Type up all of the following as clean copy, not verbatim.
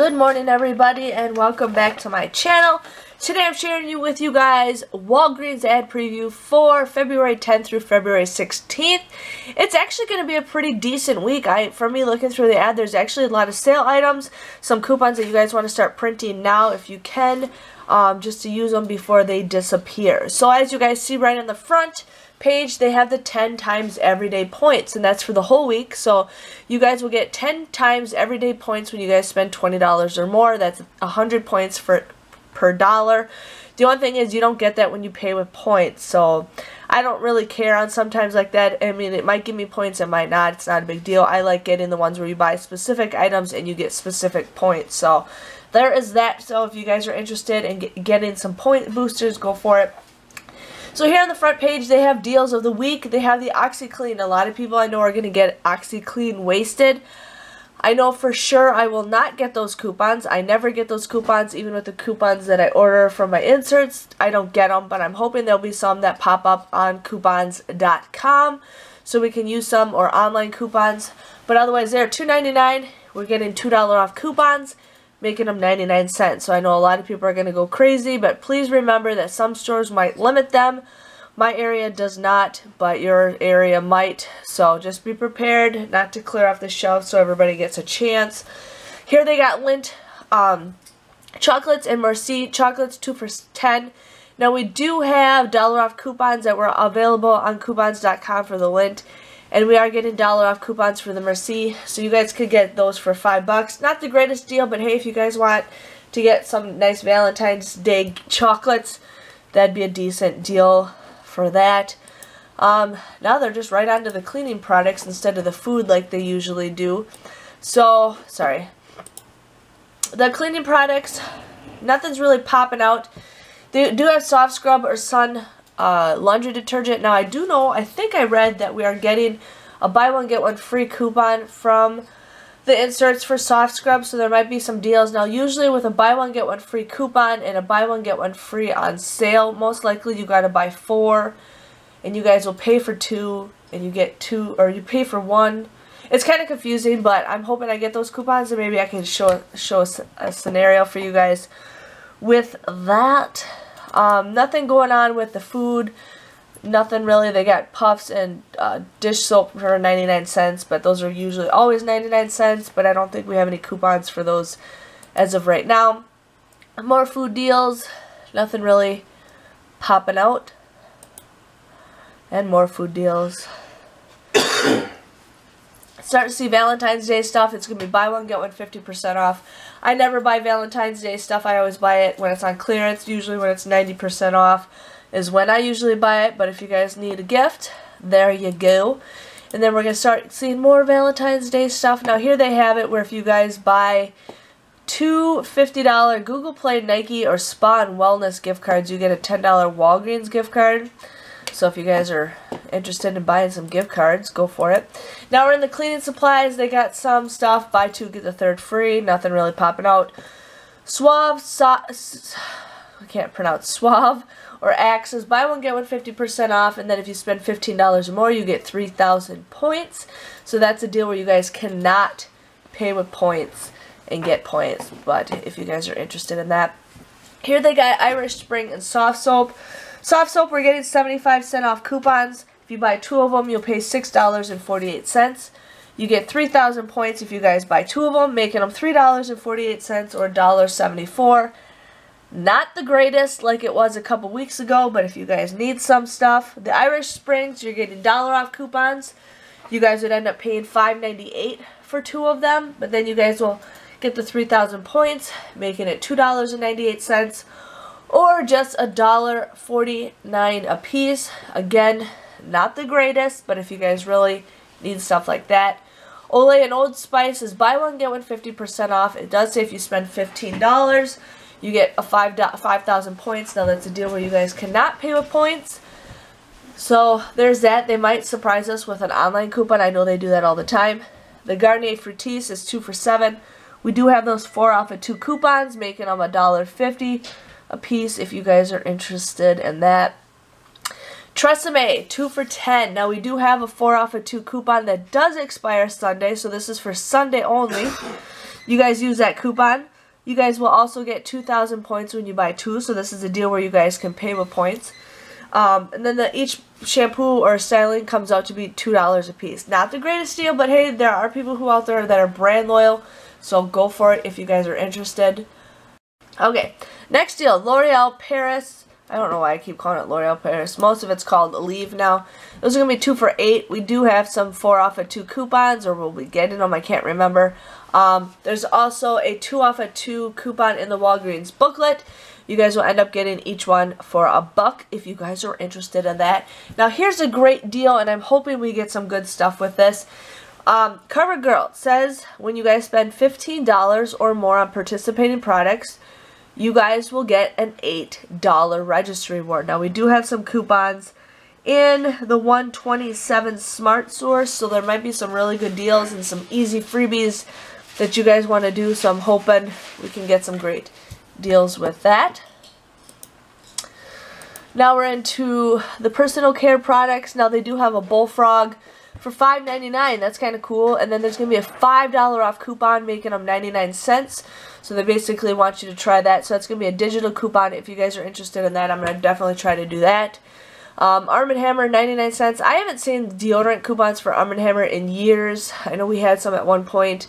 Good morning, everybody, and welcome back to my channel. Today I'm sharing with you guys Walgreens ad preview for February 10th through February 16th. It's actually going to be a pretty decent week. For me, looking through the ad, there's actually a lot of sale items, some coupons that you guys want to start printing now if you can, just to use them before they disappear. So as you guys see right in the front page, they have the 10 times everyday points, and that's for the whole week. So you guys will get 10 times everyday points when you guys spend $20 or more. That's 100 points per dollar. The only thing is you don't get that when you pay with points, so I don't really care on sometimes like that. I mean, it might give me points, it might not. It's not a big deal. I like getting the ones where you buy specific items and you get specific points. So there is that. So if you guys are interested in getting some point boosters, go for it. So here on the front page, they have deals of the week. They have the OxyClean. A lot of people I know are going to get OxyClean wasted. I know for sure I will not get those coupons. I never get those coupons, even with the coupons that I order from my inserts. I don't get them, but I'm hoping there'll be some that pop up on coupons.com so we can use some, or online coupons. But otherwise, they're $2.99. We're getting $2 off coupons, making them 99 cents. So I know a lot of people are going to go crazy, but please remember that some stores might limit them. My area does not, but your area might. So just be prepared not to clear off the shelf so everybody gets a chance. Here they got Lindt chocolates and Merci chocolates, 2 for $10. Now we do have dollar off coupons that were available on coupons.com for the Lindt. And we are getting dollar off coupons for the Merci, so you guys could get those for $5. Not the greatest deal, but hey, if you guys want to get some nice Valentine's Day chocolates, that'd be a decent deal for that. Now they're just right onto the cleaning products instead of the food like they usually do. So, sorry. The cleaning products, nothing's really popping out. They do have soft scrub or sun laundry detergent. Now I do know, I think I read that we are getting a buy one get one free coupon from the inserts for soft scrub, so there might be some deals. Now usually with a buy one get one free coupon and a buy one get one free on sale, most likely you gotta buy 4 and you guys will pay for 2 and you get 2, or you pay for 1. It's kind of confusing, but I'm hoping I get those coupons and maybe I can show a scenario for you guys with that. Nothing going on with the food. Nothing really. They got puffs and dish soap for 99 cents, but those are usually always 99 cents, but I don't think we have any coupons for those as of right now. More food deals. Nothing really popping out. And more food deals. Starting to see Valentine's Day stuff. It's going to be buy one, get one 50% off. I never buy Valentine's Day stuff. I always buy it when it's on clearance. Usually when it's 90% off is when I usually buy it. But if you guys need a gift, there you go. And then we're going to start seeing more Valentine's Day stuff. Now here they have it where if you guys buy 2 $50 Google Play, Nike, or Spa and Wellness gift cards, you get a $10 Walgreens gift card. So if you guys are interested in buying some gift cards, go for it. Now we're in the cleaning supplies. They got some stuff. Buy 2, get the 3rd free. Nothing really popping out. Suave, I can't pronounce Suave, or Axes. Buy one, get one 50% off. And then if you spend $15 or more, you get 3,000 points. So that's a deal where you guys cannot pay with points and get points. But if you guys are interested in that. Here they got Irish Spring and Soft Soap. Soft soap, we're getting 75% off coupons. If you buy 2 of them, you'll pay $6.48. You get 3,000 points if you guys buy 2 of them, making them $3.48 or $1.74. Not the greatest like it was a couple weeks ago, but if you guys need some stuff. The Irish Springs, you're getting dollar off coupons. You guys would end up paying $5.98 for 2 of them, but then you guys will get the 3,000 points, making it $2.98. Or just $1.49 a piece. Again, not the greatest, but if you guys really need stuff like that. Olay and Old Spice is buy one, get one 50% off. It does say if you spend $15, you get a 5,000 points. Now that's a deal where you guys cannot pay with points. So there's that. They might surprise us with an online coupon. I know they do that all the time. The Garnier Fructis is 2 for $7. We do have those 4 off of 2 coupons, making them $1.50. a piece if you guys are interested in that. Tresemme, 2 for $10. Now we do have a 4 off of 2 coupon that does expire Sunday, so this is for Sunday only. You guys use that coupon. You guys will also get 2,000 points when you buy 2, so this is a deal where you guys can pay with points. And then each shampoo or styling comes out to be $2 a piece. Not the greatest deal, but hey, there are people who out there that are brand loyal, so go for it if you guys are interested. Okay, next deal, L'Oreal Paris. I don't know why I keep calling it L'Oreal Paris. Most of it's called Leave now. Those are going to be 2 for $8. We do have some 4 off of 2 coupons, or we'll be getting them. I can't remember. There's also a 2 off of 2 coupon in the Walgreens booklet. You guys will end up getting each one for $1 if you guys are interested in that. Now here's a great deal, and I'm hoping we get some good stuff with this. CoverGirl says when you guys spend $15 or more on participating products, you guys will get an $8 registry reward. Now we do have some coupons in the 127 Smart Source, so there might be some really good deals and some easy freebies that you guys want to do, so I'm hoping we can get some great deals with that. Now we're into the personal care products. Now they do have a Bullfrog for $5.99. That's kind of cool. And then there's going to be a $5 off coupon, making them 99 cents. So they basically want you to try that. So that's going to be a digital coupon. If you guys are interested in that, I'm going to definitely try to do that. Arm & Hammer, 99 cents. I haven't seen deodorant coupons for Arm & Hammer in years. I know we had some at one point,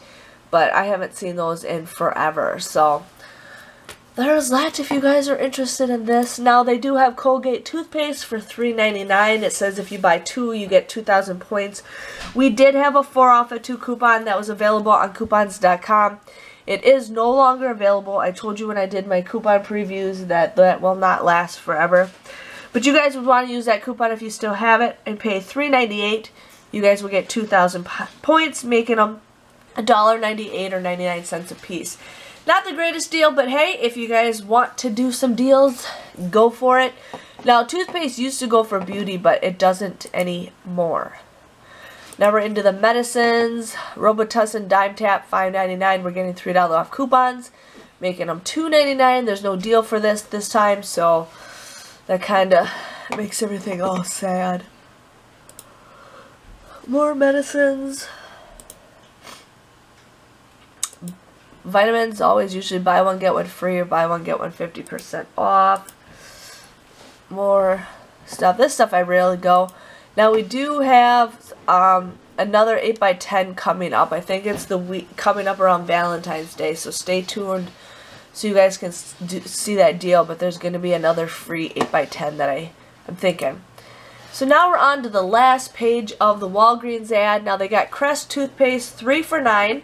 but I haven't seen those in forever. So there's that if you guys are interested in this. Now they do have Colgate toothpaste for $3.99. It says if you buy 2, you get 2,000 points. We did have a 4 off of 2 coupon that was available on coupons.com. It is no longer available. I told you when I did my coupon previews that that will not last forever. But you guys would want to use that coupon if you still have it and pay $3.98. You guys will get 2,000 points, making them $1.98 or 99 cents a piece. Not the greatest deal, but hey, if you guys want to do some deals, go for it. Now, toothpaste used to go for beauty, but it doesn't anymore. Now we're into the medicines. Robitussin Dime Tap, $5.99. We're getting $3 off coupons, making them $2.99. There's no deal for this time, so that kind of makes everything all sad. More medicines. Vitamins, always usually buy one get one free or buy one get one 50% off. More stuff. This stuff I rarely go. Now we do have another 8x10 coming up. I think it's the week coming up around Valentine's Day, so stay tuned so you guys can see that deal. But there's going to be another free 8x10 that I'm thinking. So now we're on to the last page of the Walgreens ad. Now they got Crest Toothpaste 3 for $9.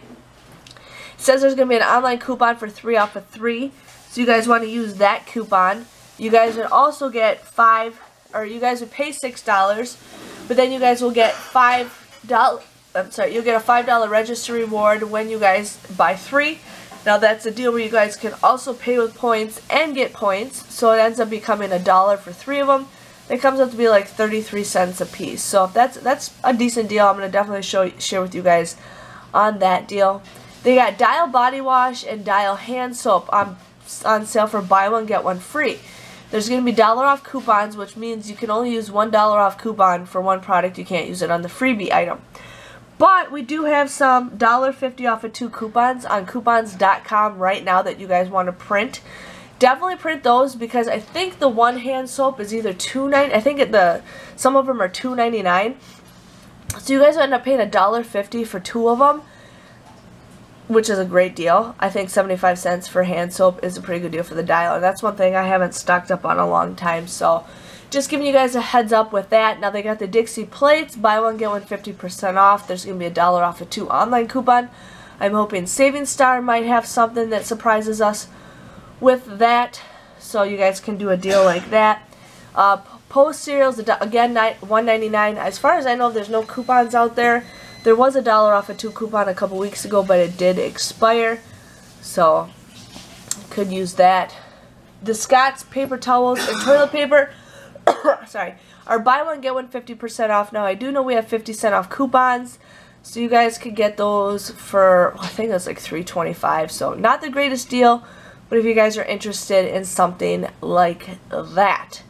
It says there's going to be an online coupon for 3 off of 3. So you guys want to use that coupon. You guys would also get you guys would pay $6, but then you guys will get you'll get a $5 registry reward when you guys buy 3. Now that's a deal where you guys can also pay with points and get points. So it ends up becoming $1 for 3 of them. It comes up to be like 33 cents a piece. So if that's a decent deal. I'm going to definitely share with you guys on that deal. They got Dial Body Wash and Dial Hand Soap on sale for buy one get one free. There's going to be $1 off coupons, which means you can only use $1 off coupon for one product. You can't use it on the freebie item. But we do have some $1.50 off of 2 coupons on coupons.com right now that you guys want to print. Definitely print those because I think the one hand soap is either $2.99. I think some of them are $2.99. So you guys will end up paying $1.50 for 2 of them, which is a great deal. I think 75 cents for hand soap is a pretty good deal for the Dial, and that's one thing I haven't stocked up on a long time, so just giving you guys a heads up with that. Now they got the Dixie plates, buy one get one 50% off. There's going to be $1 off of 2 online coupon. I'm hoping Saving Star might have something that surprises us with that, so you guys can do a deal like that. Post cereals, again, $1.99. As far as I know, there's no coupons out there. There was $1 off of 2 coupon a couple weeks ago, but it did expire, so could use that. The Scott's paper towels and toilet paper are buy one get one 50% off. Now I do know we have 50% off coupons, so you guys could get those for, I think it's like $3.25. So not the greatest deal, but if you guys are interested in something like that.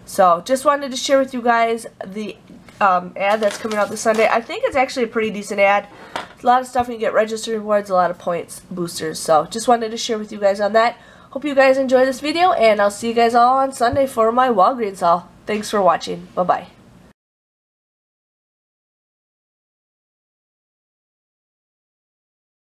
So just wanted to share with you guys the ad that's coming out this Sunday. I think it's actually a pretty decent ad. A lot of stuff, you get register rewards, a lot of points boosters. So just wanted to share with you guys on that. Hope you guys enjoy this video, and I'll see you guys all on Sunday for my Walgreens haul. Thanks for watching. Bye-bye.